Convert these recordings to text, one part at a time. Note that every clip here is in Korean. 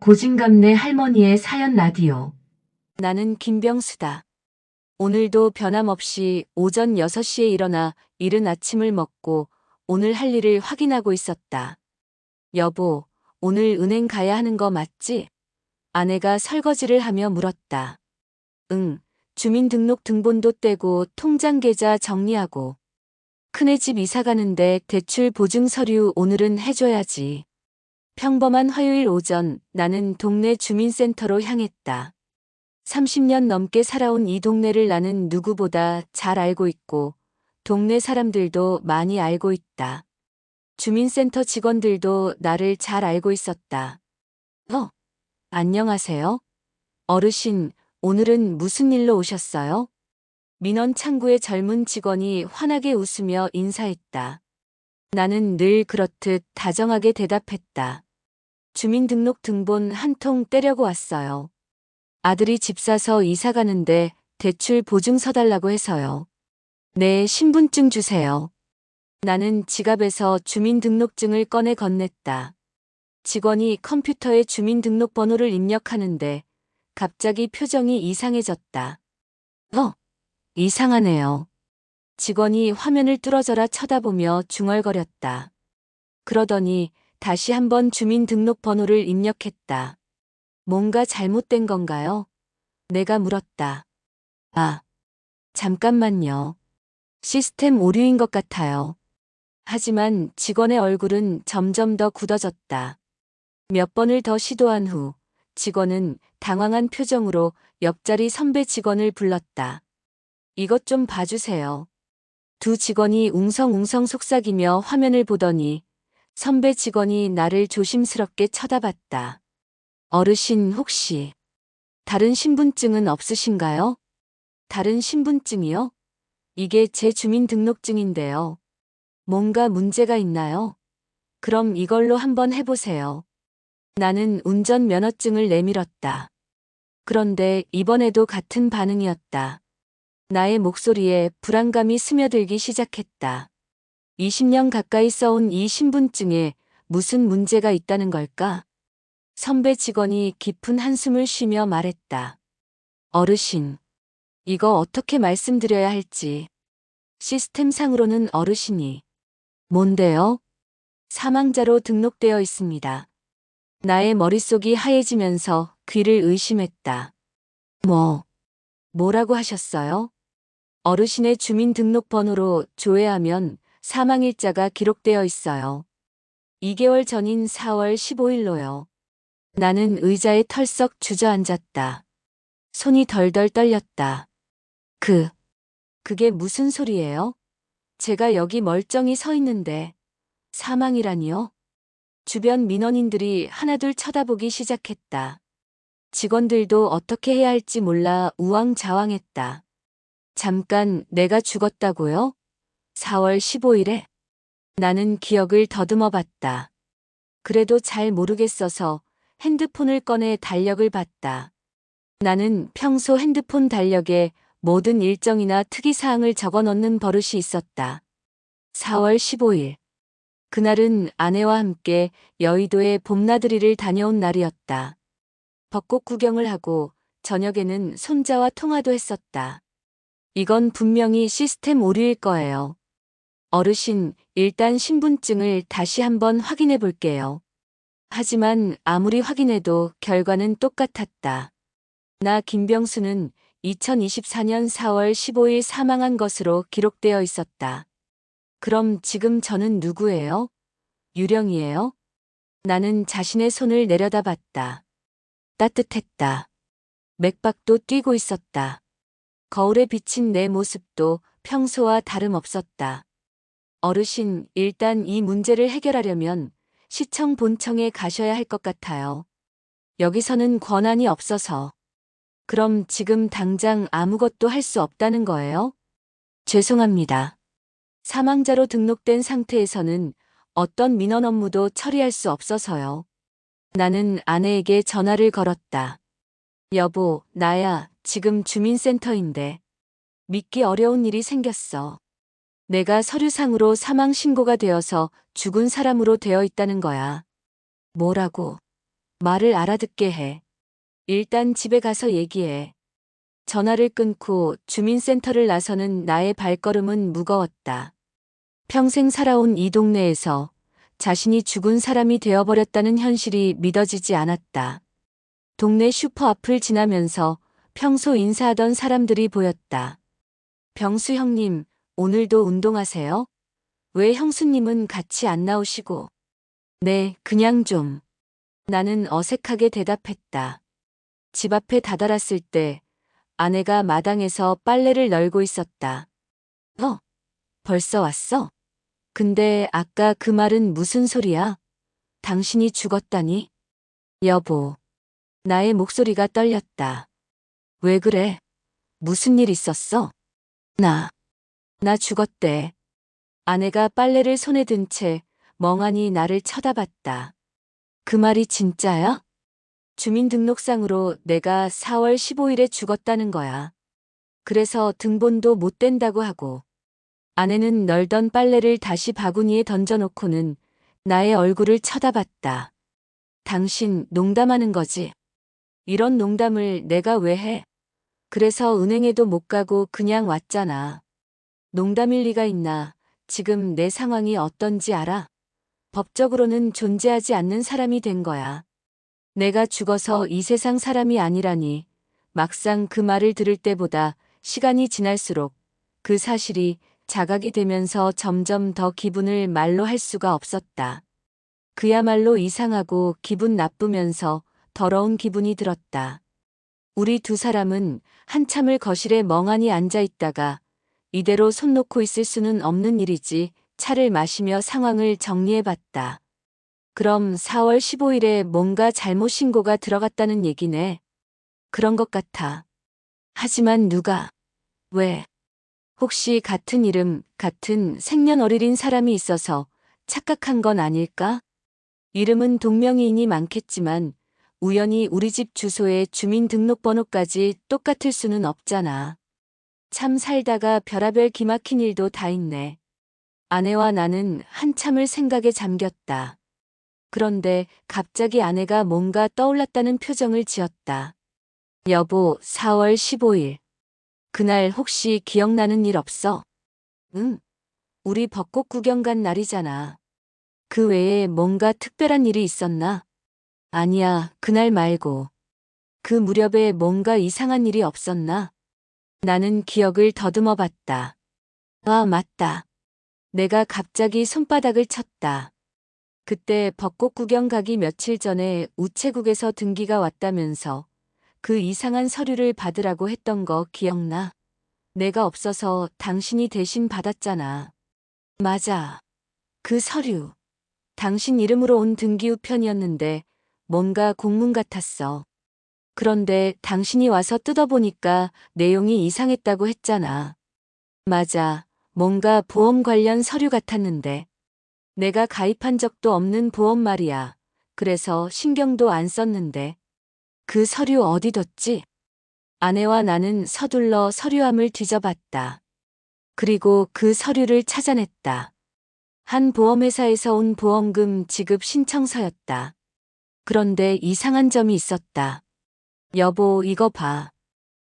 고진감래 할머니의 사연 라디오. 나는 김병수다. 오늘도 변함없이 오전 6시에 일어나 이른 아침을 먹고 오늘 할 일을 확인하고 있었다. 여보, 오늘 은행 가야 하는 거 맞지? 아내가 설거지를 하며 물었다. 응, 주민등록 등본도 떼고 통장 계좌 정리하고. 큰애 집 이사 가는데 대출 보증 서류 오늘은 해줘야지. 평범한 화요일 오전 나는 동네 주민센터로 향했다. 30년 넘게 살아온 이 동네를 나는 누구보다 잘 알고 있고 동네 사람들도 많이 알고 있다. 주민센터 직원들도 나를 잘 알고 있었다. 안녕하세요. 어르신, 오늘은 무슨 일로 오셨어요? 민원 창구의 젊은 직원이 환하게 웃으며 인사했다. 나는 늘 그렇듯 다정하게 대답했다. 주민등록 등본 한 통 떼려고 왔어요. 아들이 집 사서 이사 가는데 대출 보증서 달라고 해서요. 네, 신분증 주세요. 나는 지갑에서 주민등록증을 꺼내 건넸다. 직원이 컴퓨터에 주민등록번호를 입력하는데 갑자기 표정이 이상해졌다. 이상하네요. 직원이 화면을 뚫어져라 쳐다보며 중얼거렸다. 그러더니 다시 한번 주민등록번호를 입력했다. 뭔가 잘못된 건가요? 내가 물었다. 아, 잠깐만요. 시스템 오류인 것 같아요. 하지만 직원의 얼굴은 점점 더 굳어졌다. 몇 번을 더 시도한 후 직원은 당황한 표정으로 옆자리 선배 직원을 불렀다. 이것 좀 봐주세요. 두 직원이 웅성웅성 속삭이며 화면을 보더니 선배 직원이 나를 조심스럽게 쳐다봤다. 어르신 혹시 다른 신분증은 없으신가요? 다른 신분증이요? 이게 제 주민등록증인데요. 뭔가 문제가 있나요? 그럼 이걸로 한번 해보세요. 나는 운전면허증을 내밀었다. 그런데 이번에도 같은 반응이었다. 나의 목소리에 불안감이 스며들기 시작했다. 20년 가까이 써온 이 신분증에 무슨 문제가 있다는 걸까? 선배 직원이 깊은 한숨을 쉬며 말했다. 어르신, 이거 어떻게 말씀드려야 할지. 시스템상으로는 어르신이 뭔데요? 사망자로 등록되어 있습니다. 나의 머릿속이 하얘지면서 귀를 의심했다. 뭐라고 하셨어요? 어르신의 주민등록번호로 조회하면 사망일자가 기록되어 있어요. 2개월 전인 4월 15일로요. 나는 의자에 털썩 주저앉았다. 손이 덜덜 떨렸다. 그게 무슨 소리예요? 제가 여기 멀쩡히 서 있는데 사망이라니요? 주변 민원인들이 하나둘 쳐다보기 시작했다. 직원들도 어떻게 해야 할지 몰라 우왕좌왕했다. 잠깐 내가 죽었다고요? 4월 15일에? 나는 기억을 더듬어 봤다. 그래도 잘 모르겠어서 핸드폰을 꺼내 달력을 봤다. 나는 평소 핸드폰 달력에 모든 일정이나 특이사항을 적어 넣는 버릇이 있었다. 4월 15일. 그날은 아내와 함께 여의도에 봄나들이를 다녀온 날이었다. 벚꽃 구경을 하고 저녁에는 손자와 통화도 했었다. 이건 분명히 시스템 오류일 거예요. 어르신, 일단 신분증을 다시 한번 확인해 볼게요. 하지만 아무리 확인해도 결과는 똑같았다. 나 김병수는 2024년 4월 15일 사망한 것으로 기록되어 있었다. 그럼 지금 저는 누구예요? 유령이에요? 나는 자신의 손을 내려다봤다. 따뜻했다. 맥박도 뛰고 있었다. 거울에 비친 내 모습도 평소와 다름없었다. 어르신, 일단 이 문제를 해결하려면 시청 본청에 가셔야 할 것 같아요. 여기서는 권한이 없어서. 그럼 지금 당장 아무것도 할 수 없다는 거예요? 죄송합니다. 사망자로 등록된 상태에서는 어떤 민원 업무도 처리할 수 없어서요. 나는 아내에게 전화를 걸었다. 여보, 나야, 지금 주민센터인데. 믿기 어려운 일이 생겼어. 내가 서류상으로 사망 신고가 되어서 죽은 사람으로 되어 있다는 거야. 뭐라고? 말을 알아듣게 해. 일단 집에 가서 얘기해. 전화를 끊고 주민센터를 나서는 나의 발걸음은 무거웠다. 평생 살아온 이 동네에서 자신이 죽은 사람이 되어버렸다는 현실이 믿어지지 않았다. 동네 슈퍼 앞을 지나면서 평소 인사하던 사람들이 보였다. 병수 형님, 오늘도 운동하세요? 왜 형수님은 같이 안 나오시고? 네, 그냥 좀. 나는 어색하게 대답했다. 집 앞에 다다랐을 때 아내가 마당에서 빨래를 널고 있었다. 벌써 왔어? 근데 아까 그 말은 무슨 소리야? 당신이 죽었다니? 여보. 나의 목소리가 떨렸다. 왜 그래? 무슨 일 있었어? 나 죽었대. 아내가 빨래를 손에 든 채 멍하니 나를 쳐다봤다. 그 말이 진짜야? 주민등록상으로 내가 4월 15일에 죽었다는 거야. 그래서 등본도 못 댄다고 하고. 아내는 널던 빨래를 다시 바구니에 던져놓고는 나의 얼굴을 쳐다봤다. 당신 농담하는 거지? 이런 농담을 내가 왜 해? 그래서 은행에도 못 가고 그냥 왔잖아. 농담일 리가 있나? 지금 내 상황이 어떤지 알아? 법적으로는 존재하지 않는 사람이 된 거야. 내가 죽어서 이 세상 사람이 아니라니. 막상 그 말을 들을 때보다 시간이 지날수록 그 사실이 자각이 되면서 점점 더 기분을 말로 할 수가 없었다. 그야말로 이상하고 기분 나쁘면서 더러운 기분이 들었다. 우리 두 사람은 한참을 거실에 멍하니 앉아 있다가 이대로 손 놓고 있을 수는 없는 일이지 차를 마시며 상황을 정리해 봤다. 그럼 4월 15일에 뭔가 잘못 신고가 들어갔다는 얘기네. 그런 것 같아. 하지만 누가, 왜? 혹시 같은 이름, 같은 생년월일인 사람이 있어서 착각한 건 아닐까? 이름은 동명이인이 많겠지만 우연히 우리 집 주소에 주민등록번호까지 똑같을 수는 없잖아. 참 살다가 별하별 기막힌 일도 다 있네. 아내와 나는 한참을 생각에 잠겼다. 그런데 갑자기 아내가 뭔가 떠올랐다는 표정을 지었다. 여보, 4월 15일. 그날 혹시 기억나는 일 없어? 응. 우리 벚꽃 구경 간 날이잖아. 그 외에 뭔가 특별한 일이 있었나? 아니야, 그날 말고. 그 무렵에 뭔가 이상한 일이 없었나? 나는 기억을 더듬어 봤다. 아, 맞다. 내가 갑자기 손바닥을 쳤다. 그때 벚꽃 구경 가기 며칠 전에 우체국에서 등기가 왔다면서 그 이상한 서류를 받으라고 했던 거 기억나? 내가 없어서 당신이 대신 받았잖아. 맞아. 그 서류. 당신 이름으로 온 등기 우편이었는데 뭔가 공문 같았어. 그런데 당신이 와서 뜯어보니까 내용이 이상했다고 했잖아. 맞아. 뭔가 보험 관련 서류 같았는데. 내가 가입한 적도 없는 보험 말이야. 그래서 신경도 안 썼는데. 그 서류 어디 뒀지? 아내와 나는 서둘러 서류함을 뒤져봤다. 그리고 그 서류를 찾아냈다. 한 보험회사에서 온 보험금 지급 신청서였다. 그런데 이상한 점이 있었다. 여보, 이거 봐.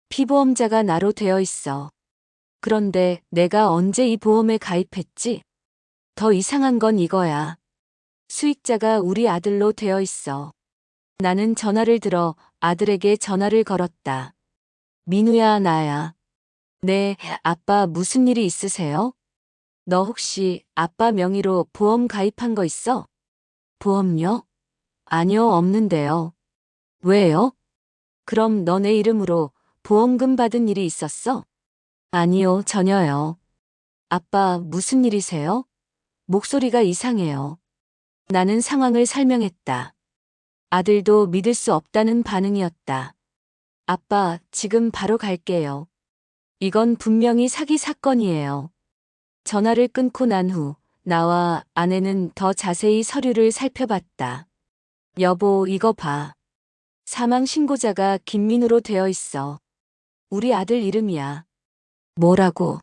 피보험자가 나로 되어 있어. 그런데 내가 언제 이 보험에 가입했지? 더 이상한 건 이거야. 수익자가 우리 아들로 되어 있어. 나는 전화를 들어 아들에게 전화를 걸었다. 민우야, 나야. 네, 아빠 무슨 일이 있으세요? 너 혹시 아빠 명의로 보험 가입한 거 있어? 보험료? 아니요, 없는데요. 왜요? 그럼 너네 이름으로 보험금 받은 일이 있었어? 아니요, 전혀요. 아빠 무슨 일이세요? 목소리가 이상해요. 나는 상황을 설명했다. 아들도 믿을 수 없다는 반응이었다. 아빠, 지금 바로 갈게요. 이건 분명히 사기 사건이에요. 전화를 끊고 난 후 나와 아내는 더 자세히 서류를 살펴봤다. 여보, 이거 봐. 사망 신고자가 김민우로 되어 있어. 우리 아들 이름이야. 뭐라고?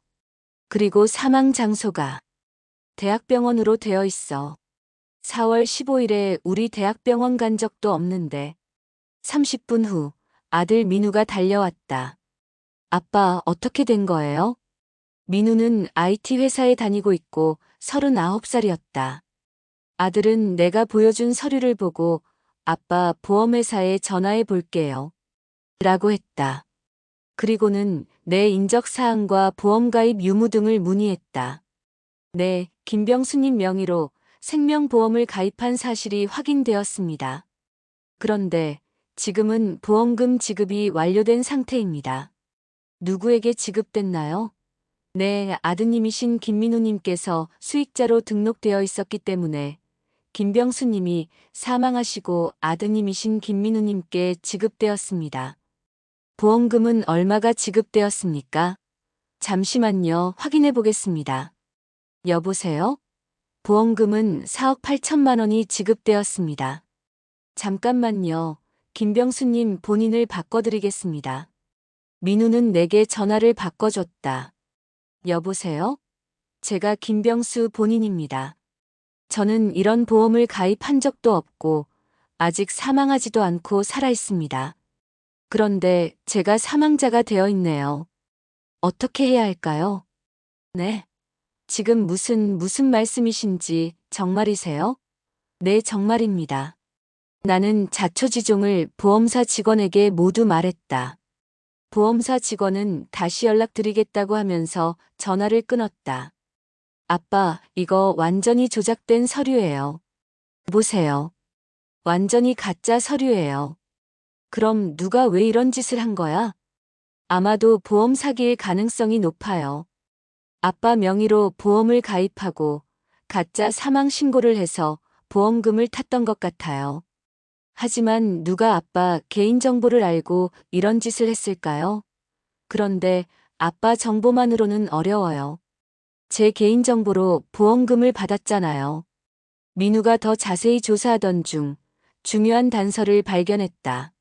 그리고 사망 장소가 대학병원으로 되어 있어. 4월 15일에 우리 대학병원 간 적도 없는데. 30분 후 아들 민우가 달려왔다. 아빠, 어떻게 된 거예요? 민우는 IT 회사에 다니고 있고 39살이었다. 아들은 내가 보여준 서류를 보고 아빠 보험회사에 전화해 볼게요. 라고 했다. 그리고는 내 인적사항과 보험가입 유무 등을 문의했다. 네, 김병수님 명의로 생명보험을 가입한 사실이 확인되었습니다. 그런데 지금은 보험금 지급이 완료된 상태입니다. 누구에게 지급됐나요? 네, 아드님이신 김민우님께서 수익자로 등록되어 있었기 때문에 김병수님이 사망하시고 아드님이신 김민우님께 지급되었습니다. 보험금은 얼마가 지급되었습니까? 잠시만요, 확인해 보겠습니다. 여보세요? 보험금은 4억 8천만 원이 지급되었습니다. 잠깐만요. 김병수님 본인을 바꿔드리겠습니다. 민우는 내게 전화를 바꿔줬다. 여보세요? 제가 김병수 본인입니다. 저는 이런 보험을 가입한 적도 없고 아직 사망하지도 않고 살아 있습니다. 그런데 제가 사망자가 되어 있네요. 어떻게 해야 할까요? 네. 지금 무슨 말씀이신지 정말이세요? 네, 정말입니다. 나는 자초지종을 보험사 직원에게 모두 말했다. 보험사 직원은 다시 연락드리겠다고 하면서 전화를 끊었다. 아빠, 이거 완전히 조작된 서류예요. 보세요. 완전히 가짜 서류예요. 그럼 누가 왜 이런 짓을 한 거야? 아마도 보험 사기일 가능성이 높아요. 아빠 명의로 보험을 가입하고 가짜 사망 신고를 해서 보험금을 탔던 것 같아요. 하지만 누가 아빠 개인정보를 알고 이런 짓을 했을까요? 그런데 아빠 정보만으로는 어려워요. 제 개인정보로 보험금을 받았잖아요. 민우가 더 자세히 조사하던 중 중요한 단서를 발견했다.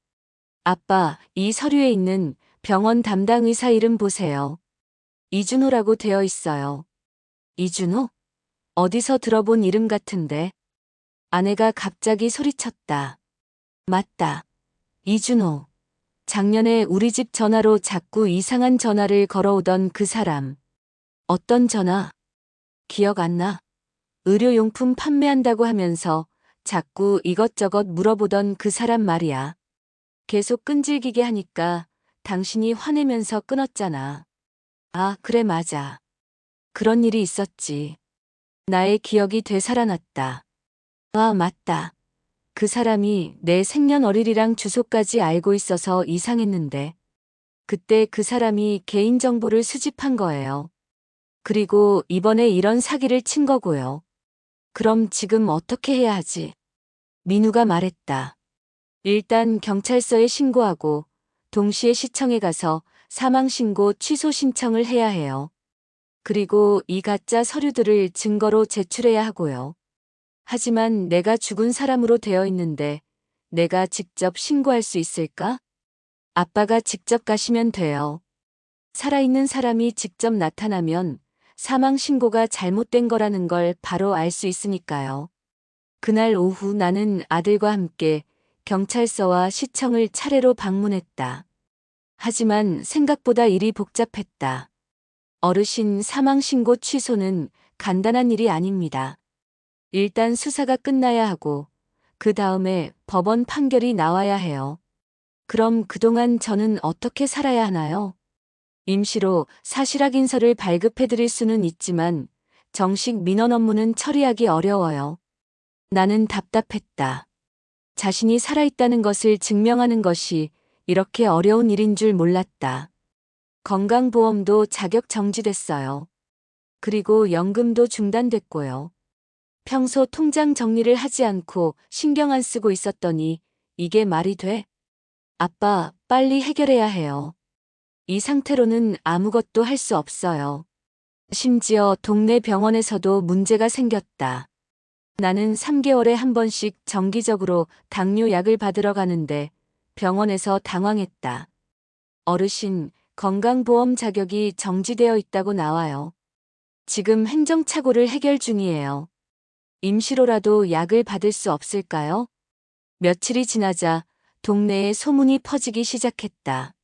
아빠, 이 서류에 있는 병원 담당 의사 이름 보세요. 이준호라고 되어 있어요. 이준호? 어디서 들어본 이름 같은데? 아내가 갑자기 소리쳤다. 맞다. 이준호. 작년에 우리 집 전화로 자꾸 이상한 전화를 걸어오던 그 사람. 어떤 전화? 기억 안 나? 의료용품 판매한다고 하면서 자꾸 이것저것 물어보던 그 사람 말이야. 계속 끈질기게 하니까 당신이 화내면서 끊었잖아. 아, 그래, 맞아. 그런 일이 있었지. 나의 기억이 되살아났다. 아, 맞다. 그 사람이 내 생년월일이랑 주소까지 알고 있어서 이상했는데. 그때 그 사람이 개인정보를 수집한 거예요. 그리고 이번에 이런 사기를 친 거고요. 그럼 지금 어떻게 해야 하지? 민우가 말했다. 일단 경찰서에 신고하고 동시에 시청에 가서 사망신고 취소 신청을 해야 해요. 그리고 이 가짜 서류들을 증거로 제출해야 하고요. 하지만 내가 죽은 사람으로 되어 있는데 내가 직접 신고할 수 있을까? 아빠가 직접 가시면 돼요. 살아있는 사람이 직접 나타나면 사망신고가 잘못된 거라는 걸 바로 알 수 있으니까요. 그날 오후 나는 아들과 함께 경찰서와 시청을 차례로 방문했다. 하지만 생각보다 일이 복잡했다. 어르신 사망신고 취소는 간단한 일이 아닙니다. 일단 수사가 끝나야 하고 그 다음에 법원 판결이 나와야 해요. 그럼 그동안 저는 어떻게 살아야 하나요? 임시로 사실 확인서를 발급해 드릴 수는 있지만 정식 민원 업무는 처리하기 어려워요. 나는 답답했다. 자신이 살아있다는 것을 증명하는 것이 이렇게 어려운 일인 줄 몰랐다. 건강보험도 자격 정지됐어요. 그리고 연금도 중단됐고요. 평소 통장 정리를 하지 않고 신경 안 쓰고 있었더니 이게 말이 돼? 아빠, 빨리 해결해야 해요. 이 상태로는 아무것도 할 수 없어요. 심지어 동네 병원에서도 문제가 생겼다. 나는 3개월에 한 번씩 정기적으로 당뇨 약을 받으러 가는데 병원에서 당황했다. 어르신, 건강보험 자격이 정지되어 있다고 나와요. 지금 행정착오를 해결 중이에요. 임시로라도 약을 받을 수 없을까요? 며칠이 지나자 동네에 소문이 퍼지기 시작했다.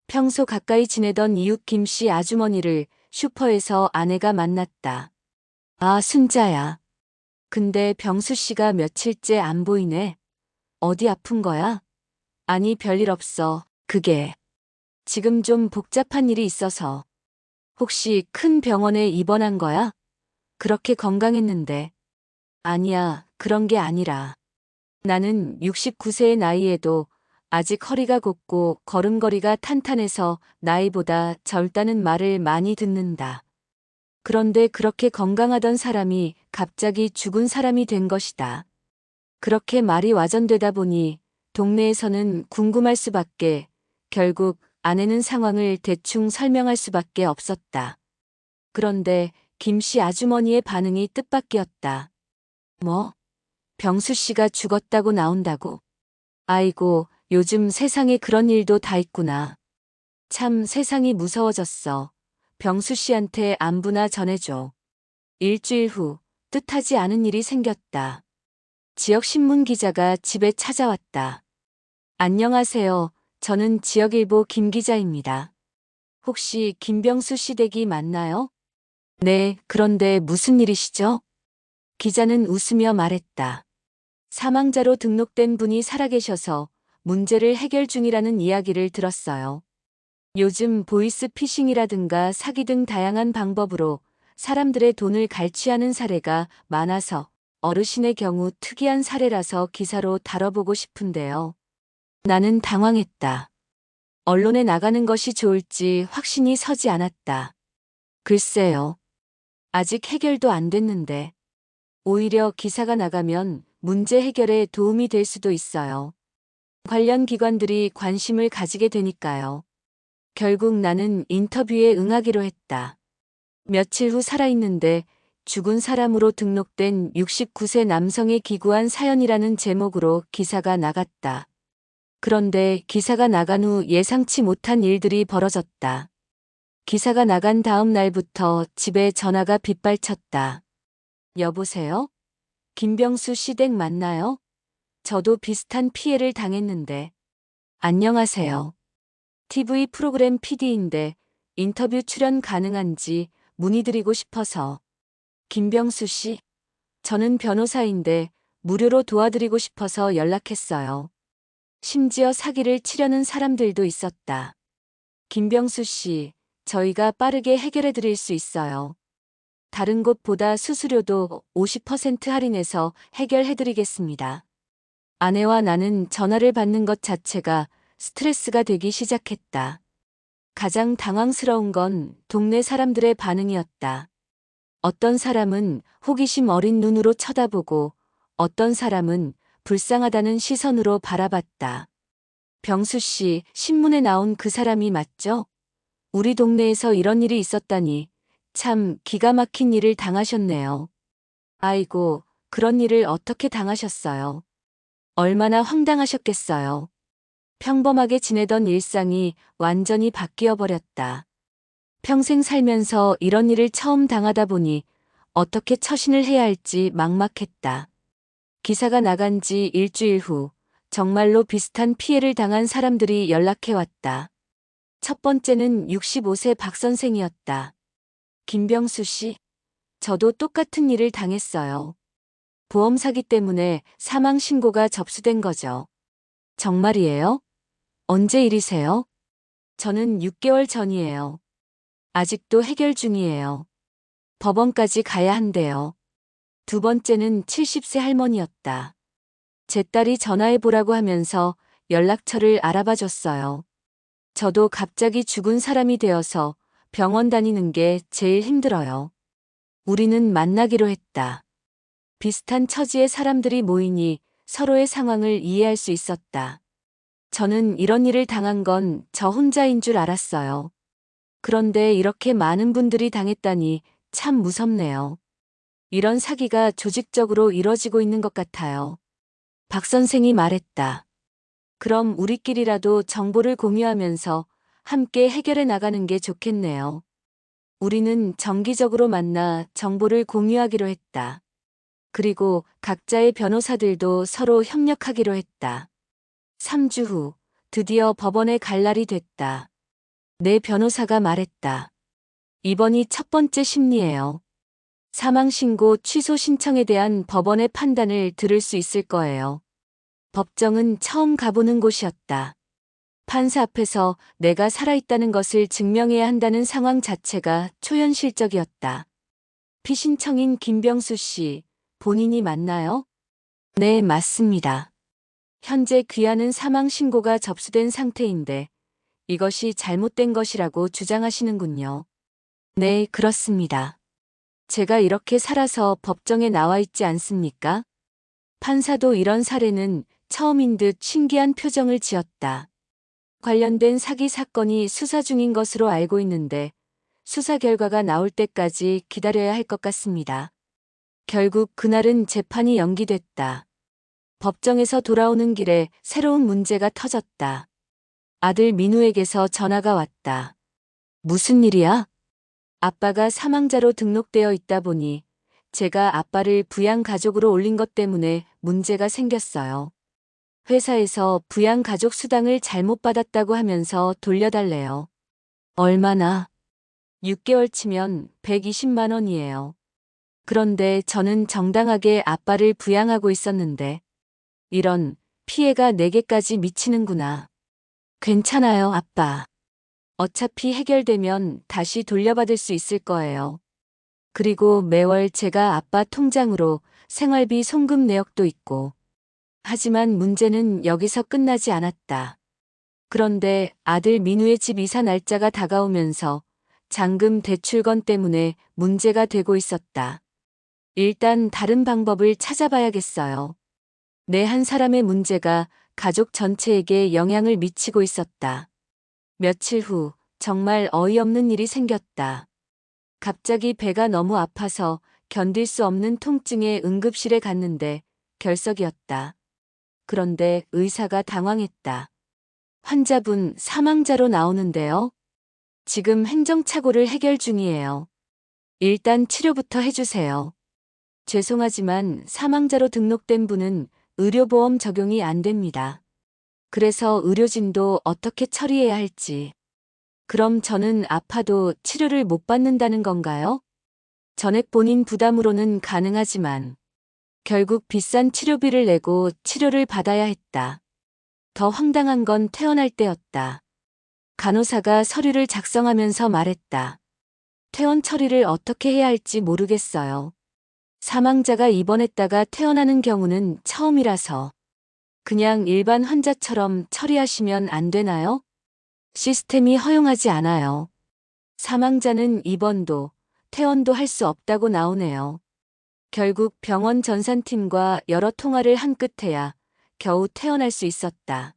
평소 가까이 지내던 이웃 김씨 아주머니를 슈퍼에서 아내가 만났다. 아, 순자야. 근데 병수 씨가 며칠째 안 보이네. 어디 아픈 거야? 아니, 별일 없어. 그게 지금 좀 복잡한 일이 있어서. 혹시 큰 병원에 입원한 거야? 그렇게 건강했는데. 아니야, 그런 게 아니라. 나는 69세의 나이에도 아직 허리가 곱고 걸음걸이가 탄탄해서 나이보다 젊다는 말을 많이 듣는다. 그런데 그렇게 건강하던 사람이 갑자기 죽은 사람이 된 것이다. 그렇게 말이 와전되다 보니 동네에서는 궁금할 수밖에, 결국 아내는 상황을 대충 설명할 수밖에 없었다. 그런데 김씨 아주머니의 반응이 뜻밖이었다. 뭐? 병수 씨가 죽었다고 나온다고? 아이고, 요즘 세상에 그런 일도 다 있구나. 참 세상이 무서워졌어. 병수 씨한테 안부나 전해줘. 일주일 후 뜻하지 않은 일이 생겼다. 지역 신문 기자가 집에 찾아왔다. 안녕하세요. 저는 지역일보 김 기자입니다. 혹시 김병수 씨 댁이 맞나요? 네, 그런데 무슨 일이시죠? 기자는 웃으며 말했다. 사망자로 등록된 분이 살아계셔서 문제를 해결 중이라는 이야기를 들었어요. 요즘 보이스 피싱이라든가 사기 등 다양한 방법으로 사람들의 돈을 갈취하는 사례가 많아서 어르신의 경우 특이한 사례라서 기사로 다뤄보고 싶은데요. 나는 당황했다. 언론에 나가는 것이 좋을지 확신이 서지 않았다. 글쎄요. 아직 해결도 안 됐는데. 오히려 기사가 나가면 문제 해결에 도움이 될 수도 있어요. 관련 기관들이 관심을 가지게 되니까요. 결국 나는 인터뷰에 응하기로 했다. 며칠 후 살아있는데 죽은 사람으로 등록된 69세 남성의 기구한 사연이라는 제목으로 기사가 나갔다. 그런데 기사가 나간 후 예상치 못한 일들이 벌어졌다. 기사가 나간 다음 날부터 집에 전화가 빗발쳤다. 여보세요? 김병수 씨 댁 맞나요? 저도 비슷한 피해를 당했는데. 안녕하세요. TV 프로그램 PD인데 인터뷰 출연 가능한지 문의드리고 싶어서. 김병수 씨? 저는 변호사인데 무료로 도와드리고 싶어서 연락했어요. 심지어 사기를 치려는 사람들도 있었다. 김병수 씨, 저희가 빠르게 해결해 드릴 수 있어요. 다른 곳보다 수수료도 50% 할인해서 해결해 드리겠습니다. 아내와 나는 전화를 받는 것 자체가 스트레스가 되기 시작했다. 가장 당황스러운 건 동네 사람들의 반응이었다. 어떤 사람은 호기심 어린 눈으로 쳐다보고 어떤 사람은 불쌍하다는 시선으로 바라봤다. 병수 씨, 신문에 나온 그 사람이 맞죠? 우리 동네에서 이런 일이 있었다니 참 기가 막힌 일을 당하셨네요. 아이고, 그런 일을 어떻게 당하셨어요? 얼마나 황당하셨겠어요. 평범하게 지내던 일상이 완전히 바뀌어 버렸다. 평생 살면서 이런 일을 처음 당하다 보니 어떻게 처신을 해야 할지 막막했다. 기사가 나간 지 일주일 후 정말로 비슷한 피해를 당한 사람들이 연락해왔다. 첫 번째는 65세 박 선생이었다. 김병수 씨, 저도 똑같은 일을 당했어요. 보험 사기 때문에 사망 신고가 접수된 거죠. 정말이에요? 언제 일이세요? 저는 6개월 전이에요. 아직도 해결 중이에요. 법원까지 가야 한대요. 두 번째는 70세 할머니였다. 제 딸이 전화해보라고 하면서 연락처를 알아봐 줬어요. 저도 갑자기 죽은 사람이 되어서 병원 다니는 게 제일 힘들어요. 우리는 만나기로 했다. 비슷한 처지의 사람들이 모이니 서로의 상황을 이해할 수 있었다. 저는 이런 일을 당한 건 저 혼자인 줄 알았어요. 그런데 이렇게 많은 분들이 당했다니 참 무섭네요. 이런 사기가 조직적으로 이뤄지고 있는 것 같아요. 박 선생이 말했다. 그럼 우리끼리라도 정보를 공유하면서 함께 해결해 나가는 게 좋겠네요. 우리는 정기적으로 만나 정보를 공유하기로 했다. 그리고 각자의 변호사들도 서로 협력하기로 했다. 3주 후 드디어 법원에 갈 날이 됐다. 내 변호사가 말했다. 이번이 첫 번째 심리예요. 사망신고 취소 신청에 대한 법원의 판단을 들을 수 있을 거예요. 법정은 처음 가보는 곳이었다. 판사 앞에서 내가 살아있다는 것을 증명해야 한다는 상황 자체가 초현실적이었다. 피신청인 김병수 씨, 본인이 맞나요? 네, 맞습니다. 현재 귀하는 사망신고가 접수된 상태인데 이것이 잘못된 것이라고 주장하시는군요. 네, 그렇습니다. 제가 이렇게 살아서 법정에 나와 있지 않습니까? 판사도 이런 사례는 처음인 듯 신기한 표정을 지었다. 관련된 사기 사건이 수사 중인 것으로 알고 있는데 수사 결과가 나올 때까지 기다려야 할 것 같습니다. 결국 그날은 재판이 연기됐다. 법정에서 돌아오는 길에 새로운 문제가 터졌다. 아들 민우에게서 전화가 왔다. 무슨 일이야? 아빠가 사망자로 등록되어 있다 보니 제가 아빠를 부양가족으로 올린 것 때문에 문제가 생겼어요. 회사에서 부양가족 수당을 잘못 받았다고 하면서 돌려달래요. 얼마나? 6개월 치면 120만 원이에요. 그런데 저는 정당하게 아빠를 부양하고 있었는데 이런 피해가 내게까지 미치는구나. 괜찮아요, 아빠. 어차피 해결되면 다시 돌려받을 수 있을 거예요. 그리고 매월 제가 아빠 통장으로 생활비 송금 내역도 있고. 하지만 문제는 여기서 끝나지 않았다. 그런데 아들 민우의 집 이사 날짜가 다가오면서 잔금 대출건 때문에 문제가 되고 있었다. 일단 다른 방법을 찾아봐야겠어요. 내 한 사람의 문제가 가족 전체에게 영향을 미치고 있었다. 며칠 후 정말 어이없는 일이 생겼다. 갑자기 배가 너무 아파서 견딜 수 없는 통증에 응급실에 갔는데 결석이었다. 그런데 의사가 당황했다. 환자분 사망자로 나오는데요. 지금 행정착오를 해결 중이에요. 일단 치료부터 해주세요. 죄송하지만 사망자로 등록된 분은 의료보험 적용이 안 됩니다. 그래서 의료진도 어떻게 처리해야 할지. 그럼 저는 아파도 치료를 못 받는다는 건가요? 전액 본인 부담으로는 가능하지만 결국 비싼 치료비를 내고 치료를 받아야 했다. 더 황당한 건 퇴원할 때였다. 간호사가 서류를 작성하면서 말했다. 퇴원 처리를 어떻게 해야 할지 모르겠어요. 사망자가 입원했다가 퇴원하는 경우는 처음이라서 그냥 일반 환자처럼 처리하시면 안 되나요? 시스템이 허용하지 않아요. 사망자는 입원도 퇴원도 할 수 없다고 나오네요. 결국 병원 전산팀과 여러 통화를 한 끝에야 겨우 퇴원할 수 있었다.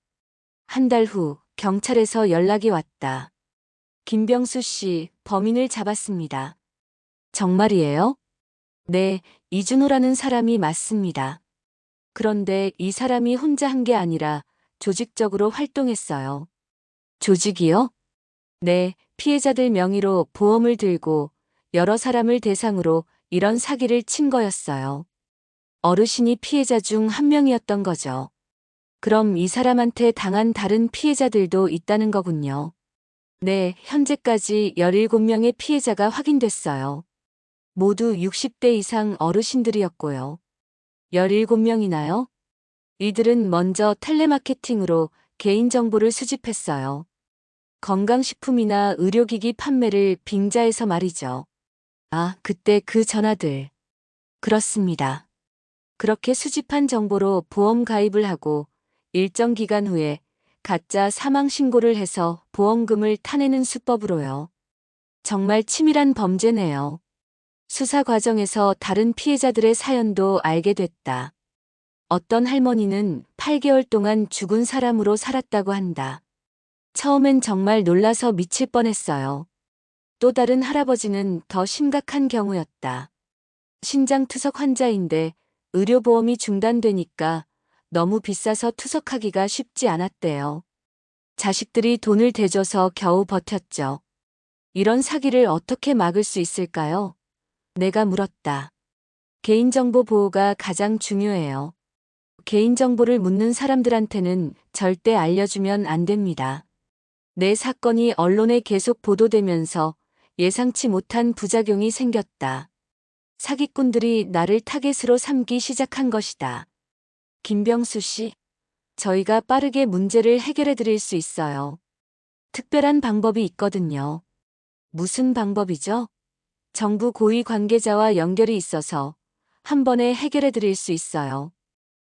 한 달 후 경찰에서 연락이 왔다. 김병수 씨, 범인을 잡았습니다. 정말이에요? 네, 이준호라는 사람이 맞습니다. 그런데 이 사람이 혼자 한 게 아니라 조직적으로 활동했어요. 조직이요? 네, 피해자들 명의로 보험을 들고 여러 사람을 대상으로 이런 사기를 친 거였어요. 어르신이 피해자 중 한 명이었던 거죠. 그럼 이 사람한테 당한 다른 피해자들도 있다는 거군요. 네, 현재까지 17명의 피해자가 확인됐어요. 모두 60대 이상 어르신들이었고요. 17명이나요? 이들은 먼저 텔레마케팅으로 개인정보를 수집했어요. 건강식품이나 의료기기 판매를 빙자해서 말이죠. 아, 그때 그 전화들. 그렇습니다. 그렇게 수집한 정보로 보험 가입을 하고 일정 기간 후에 가짜 사망 신고를 해서 보험금을 타내는 수법으로요. 정말 치밀한 범죄네요. 수사 과정에서 다른 피해자들의 사연도 알게 됐다. 어떤 할머니는 8개월 동안 죽은 사람으로 살았다고 한다. 처음엔 정말 놀라서 미칠 뻔했어요. 또 다른 할아버지는 더 심각한 경우였다. 신장투석 환자인데 의료보험이 중단되니까 너무 비싸서 투석하기가 쉽지 않았대요. 자식들이 돈을 대줘서 겨우 버텼죠. 이런 사기를 어떻게 막을 수 있을까요? 내가 물었다. 개인정보 보호가 가장 중요해요. 개인정보를 묻는 사람들한테는 절대 알려주면 안 됩니다. 내 사건이 언론에 계속 보도되면서 예상치 못한 부작용이 생겼다. 사기꾼들이 나를 타겟으로 삼기 시작한 것이다. 김병수 씨, 저희가 빠르게 문제를 해결해 드릴 수 있어요. 특별한 방법이 있거든요. 무슨 방법이죠? 정부 고위 관계자와 연결이 있어서 한 번에 해결해 드릴 수 있어요.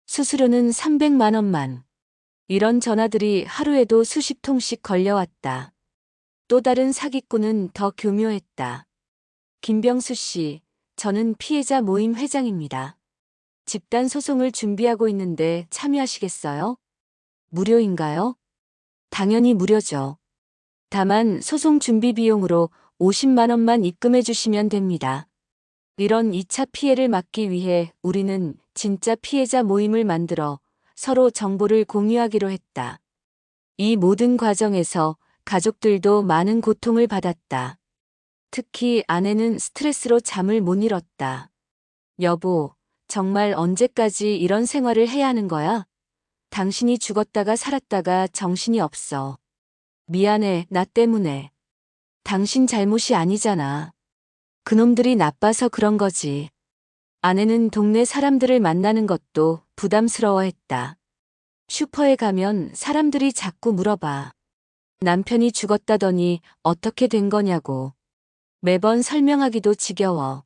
수수료는 300만 원만. 이런 전화들이 하루에도 수십 통씩 걸려왔다. 또 다른 사기꾼은 더 교묘했다. 김병수 씨, 저는 피해자 모임 회장입니다. 집단 소송을 준비하고 있는데 참여하시겠어요? 무료인가요? 당연히 무료죠. 다만 소송 준비 비용으로 50만 원만 입금해 주시면 됩니다. 이런 2차 피해를 막기 위해 우리는 진짜 피해자 모임을 만들어 서로 정보를 공유하기로 했다. 이 모든 과정에서 가족들도 많은 고통을 받았다. 특히 아내는 스트레스로 잠을 못 이뤘다. 여보, 정말 언제까지 이런 생활을 해야 하는 거야? 당신이 죽었다가 살았다가 정신이 없어. 미안해, 나 때문에. 당신 잘못이 아니잖아. 그놈들이 나빠서 그런 거지. 아내는 동네 사람들을 만나는 것도 부담스러워했다. 슈퍼에 가면 사람들이 자꾸 물어봐. 남편이 죽었다더니 어떻게 된 거냐고. 매번 설명하기도 지겨워.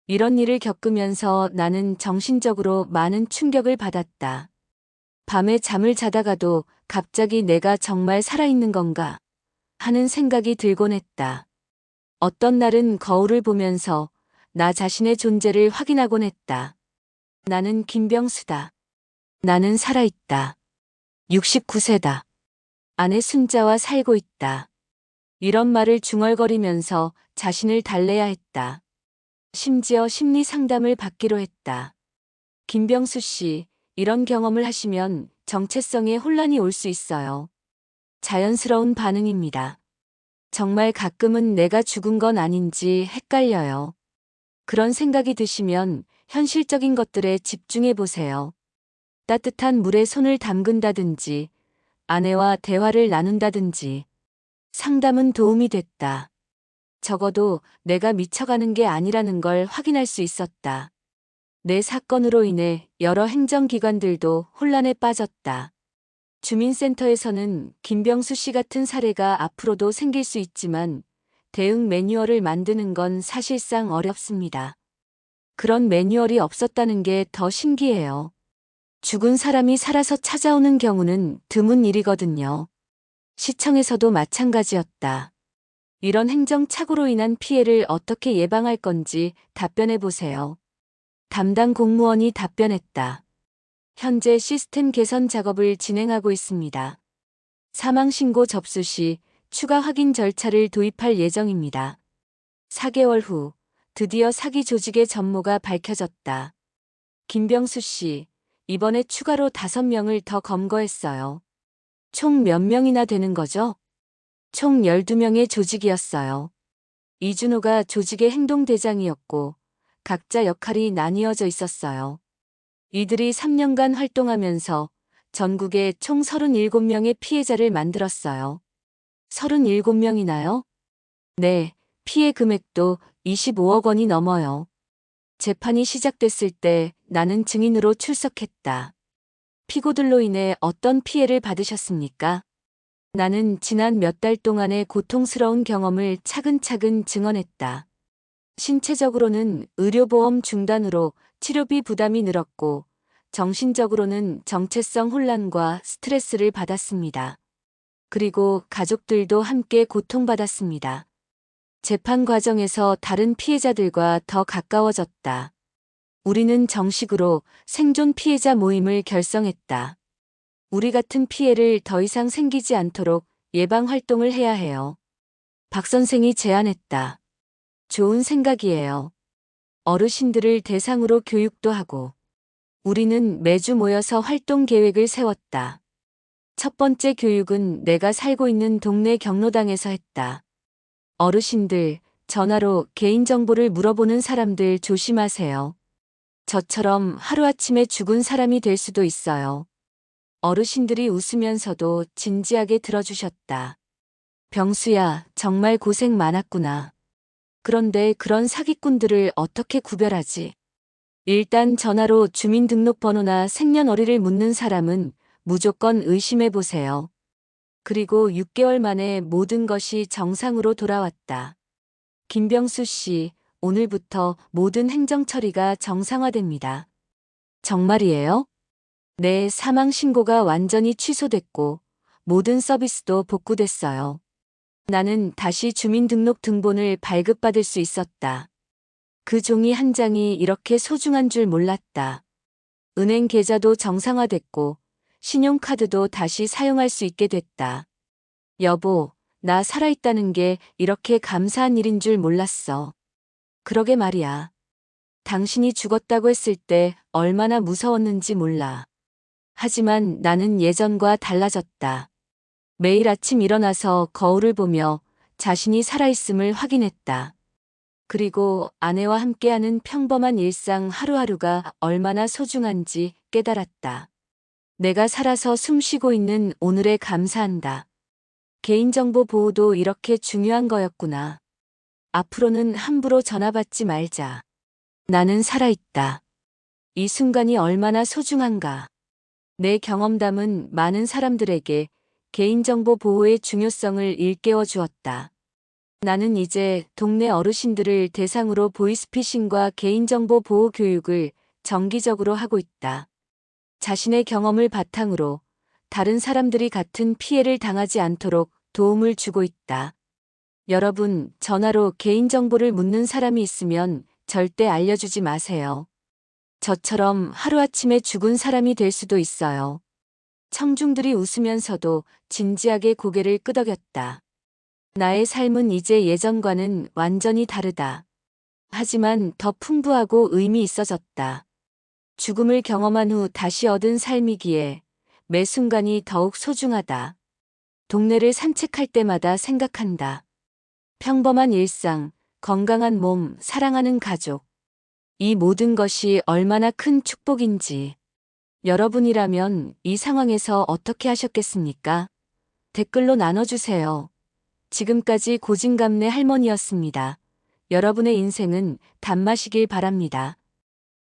이런 일을 겪으면서 나는 정신적으로 많은 충격을 받았다. 밤에 잠을 자다가도 갑자기 내가 정말 살아있는 건가 하는 생각이 들곤 했다. 어떤 날은 거울을 보면서 나 자신의 존재를 확인하곤 했다. 나는 김병수다. 나는 살아있다. 69세다. 아내 순자와 살고 있다. 이런 말을 중얼거리면서 자신을 달래야 했다. 심지어 심리 상담을 받기로 했다. 김병수 씨, 이런 경험을 하시면 정체성에 혼란이 올 수 있어요. 자연스러운 반응입니다. 정말 가끔은 내가 죽은 건 아닌지 헷갈려요. 그런 생각이 드시면 현실적인 것들에 집중해 보세요. 따뜻한 물에 손을 담근다든지, 아내와 대화를 나눈다든지. 상담은 도움이 됐다. 적어도 내가 미쳐가는 게 아니라는 걸 확인할 수 있었다. 내 사건으로 인해 여러 행정기관들도 혼란에 빠졌다. 주민센터에서는 김병수 씨 같은 사례가 앞으로도 생길 수 있지만 대응 매뉴얼을 만드는 건 사실상 어렵습니다. 그런 매뉴얼이 없었다는 게 더 신기해요. 죽은 사람이 살아서 찾아오는 경우는 드문 일이거든요. 시청에서도 마찬가지였다. 이런 행정착오로 인한 피해를 어떻게 예방할 건지 답변해 보세요. 담당 공무원이 답변했다. 현재 시스템 개선 작업을 진행하고 있습니다. 사망신고 접수 시 추가 확인 절차를 도입할 예정입니다. 4개월 후 드디어 사기 조직의 전모가 밝혀졌다. 김병수 씨, 이번에 추가로 5명을 더 검거했어요. 총 몇 명이나 되는 거죠? 총 12명의 조직이었어요. 이준호가 조직의 행동대장이었고 각자 역할이 나뉘어져 있었어요. 이들이 3년간 활동하면서 전국에 총 37명의 피해자를 만들었어요. 37명이나요? 네, 피해 금액도 25억 원이 넘어요. 재판이 시작됐을 때 나는 증인으로 출석했다. 피고들로 인해 어떤 피해를 받으셨습니까? 나는 지난 몇 달 동안의 고통스러운 경험을 차근차근 증언했다. 신체적으로는 의료보험 중단으로 치료비 부담이 늘었고, 정신적으로는 정체성 혼란과 스트레스를 받았습니다. 그리고 가족들도 함께 고통받았습니다. 재판 과정에서 다른 피해자들과 더 가까워졌다. 우리는 정식으로 생존 피해자 모임을 결성했다. 우리 같은 피해를 더 이상 생기지 않도록 예방 활동을 해야 해요. 박 선생이 제안했다. 좋은 생각이에요. 어르신들을 대상으로 교육도 하고. 우리는 매주 모여서 활동 계획을 세웠다. 첫 번째 교육은 내가 살고 있는 동네 경로당에서 했다. 어르신들, 전화로 개인정보를 물어보는 사람들 조심하세요. 저처럼 하루아침에 죽은 사람이 될 수도 있어요. 어르신들이 웃으면서도 진지하게 들어주셨다. 병수야, 정말 고생 많았구나. 그런데 그런 사기꾼들을 어떻게 구별하지? 일단 전화로 주민등록번호나 생년월일을 묻는 사람은 무조건 의심해보세요. 그리고 6개월 만에 모든 것이 정상으로 돌아왔다. 김병수 씨, 오늘부터 모든 행정 처리가 정상화됩니다. 정말이에요? 네, 사망 신고가 완전히 취소됐고 모든 서비스도 복구됐어요. 나는 다시 주민등록 등본을 발급받을 수 있었다. 그 종이 한 장이 이렇게 소중한 줄 몰랐다. 은행 계좌도 정상화됐고 신용카드도 다시 사용할 수 있게 됐다. 여보, 나 살아있다는 게 이렇게 감사한 일인 줄 몰랐어. 그러게 말이야. 당신이 죽었다고 했을 때 얼마나 무서웠는지 몰라. 하지만 나는 예전과 달라졌다. 매일 아침 일어나서 거울을 보며 자신이 살아있음을 확인했다. 그리고 아내와 함께하는 평범한 일상 하루하루가 얼마나 소중한지 깨달았다. 내가 살아서 숨쉬고 있는 오늘에 감사한다. 개인정보 보호도 이렇게 중요한 거였구나. 앞으로는 함부로 전화 받지 말자. 나는 살아있다. 이 순간이 얼마나 소중한가. 내 경험담은 많은 사람들에게 개인정보 보호의 중요성을 일깨워 주었다. 나는 이제 동네 어르신들을 대상으로 보이스피싱과 개인정보 보호 교육을 정기적으로 하고 있다. 자신의 경험을 바탕으로 다른 사람들이 같은 피해를 당하지 않도록 도움을 주고 있다. 여러분, 전화로 개인정보를 묻는 사람이 있으면 절대 알려주지 마세요. 저처럼 하루아침에 죽은 사람이 될 수도 있어요. 청중들이 웃으면서도 진지하게 고개를 끄덕였다. 나의 삶은 이제 예전과는 완전히 다르다. 하지만 더 풍부하고 의미 있어졌다. 죽음을 경험한 후 다시 얻은 삶이기에 매 순간이 더욱 소중하다. 동네를 산책할 때마다 생각한다. 평범한 일상, 건강한 몸, 사랑하는 가족. 이 모든 것이 얼마나 큰 축복인지. 여러분이라면 이 상황에서 어떻게 하셨겠습니까? 댓글로 나눠주세요. 지금까지 고진감래 할머니였습니다. 여러분의 인생은 단맛이길 바랍니다.